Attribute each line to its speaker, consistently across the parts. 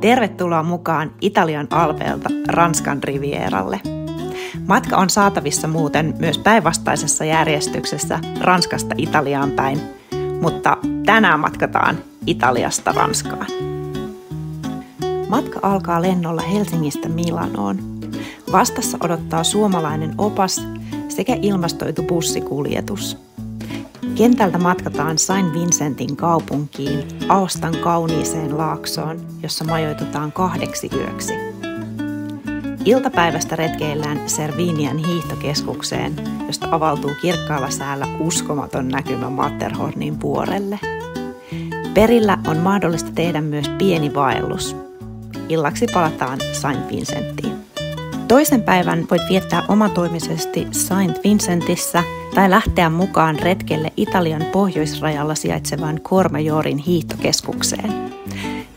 Speaker 1: Tervetuloa mukaan Italian alpeilta Ranskan rivieralle. Matka on saatavissa muuten myös päinvastaisessa järjestyksessä Ranskasta Italiaan päin, mutta tänään matkataan Italiasta Ranskaan. Matka alkaa lennolla Helsingistä Milanoon. Vastassa odottaa suomalainen opas sekä ilmastoitu bussikuljetus. Kentältä matkataan Saint Vincentin kaupunkiin, Aostan kauniiseen laaksoon, jossa majoitutaan 2 yöksi. Iltapäivästä retkeillään Cervinian hiihtokeskukseen, josta avautuu kirkkaalla säällä uskomaton näkymä Matterhornin vuorelle. Perillä on mahdollista tehdä myös pieni vaellus. Illaksi palataan Saint Vincentiin. Toisen päivän voit viettää omatoimisesti Saint Vincentissä tai lähteä mukaan retkelle Italian pohjoisrajalla sijaitsevaan Courmayorin hiihtokeskukseen.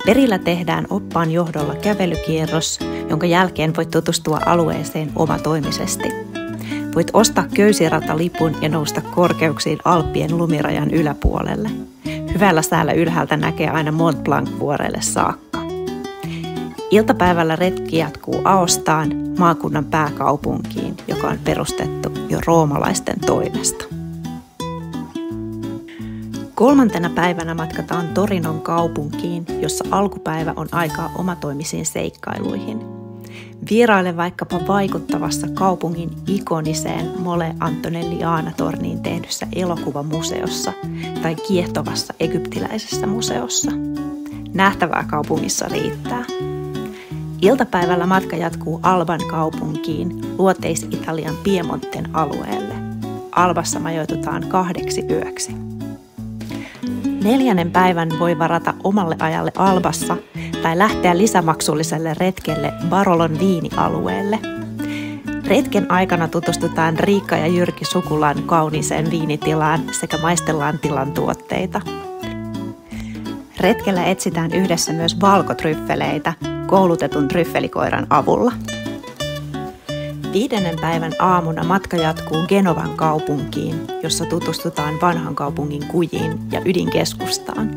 Speaker 1: Perillä tehdään oppaan johdolla kävelykierros, jonka jälkeen voit tutustua alueeseen omatoimisesti. Voit ostaa köysiratalipun ja nousta korkeuksiin Alppien lumirajan yläpuolelle. Hyvällä säällä ylhäältä näkee aina Mont Blanc-vuorelle saakka. Iltapäivällä retki jatkuu Aostaan, maakunnan pääkaupunkiin, joka on perustettu jo roomalaisten toimesta. Kolmantena päivänä matkataan Torinon kaupunkiin, jossa alkupäivä on aikaa omatoimisiin seikkailuihin. Vieraile vaikkapa vaikuttavassa kaupungin ikoniseen Mole Antonelliana-torniin tehdyssä elokuvamuseossa tai kiehtovassa egyptiläisessä museossa. Nähtävää kaupungissa riittää. Iltapäivällä matka jatkuu Alban kaupunkiin, Luoteis-Italian Piemonten alueelle. Albassa majoitutaan 2 yöksi. 4. päivän voi varata omalle ajalle Albassa tai lähteä lisämaksulliselle retkelle Barolon viinialueelle. Retken aikana tutustutaan Riikka ja Jyrki Sukulan kauniiseen viinitilaan sekä maistellaan tilan tuotteita. Retkellä etsitään yhdessä myös valkotryffeleitä koulutetun tryffelikoiran avulla. 5. päivän aamuna matka jatkuu Genovan kaupunkiin, jossa tutustutaan vanhan kaupungin kujiin ja ydinkeskustaan.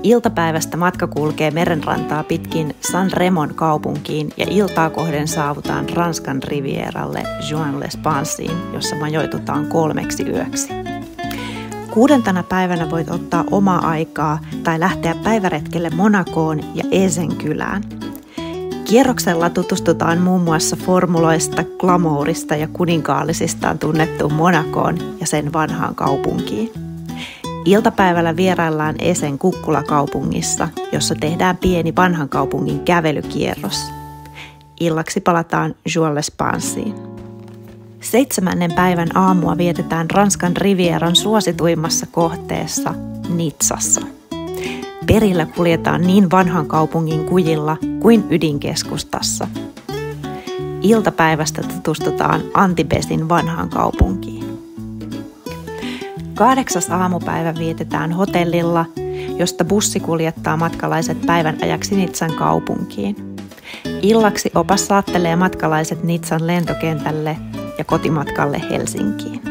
Speaker 1: Iltapäivästä matka kulkee merenrantaa pitkin San Remon kaupunkiin ja iltaa kohden saavutaan Ranskan rivieralle Juan-les-Pansiin, jossa majoitutaan 3 yöksi. 6. päivänä voit ottaa omaa aikaa tai lähteä päiväretkelle Monacoon ja Esen kylään. Kierroksella tutustutaan muun muassa formuloista, glamourista ja kuninkaallisistaan tunnettuun Monacoon ja sen vanhaan kaupunkiin. Iltapäivällä vieraillaan Esen kukkulakaupungissa, jossa tehdään pieni vanhan kaupungin kävelykierros. Illaksi palataan Juan-les-Pansiin. 7. päivän aamua vietetään Ranskan rivieran suosituimmassa kohteessa Nizassa. Perillä kuljetaan niin vanhan kaupungin kujilla kuin ydinkeskustassa. Iltapäivästä tutustutaan Antibesin vanhaan kaupunkiin. 8. aamupäivä vietetään hotellilla, josta bussi kuljettaa matkalaiset päivän ajaksi Nizzan kaupunkiin. Illaksi opas saattelee matkalaiset Nizzan lentokentälle ja kotimatkalle Helsinkiin.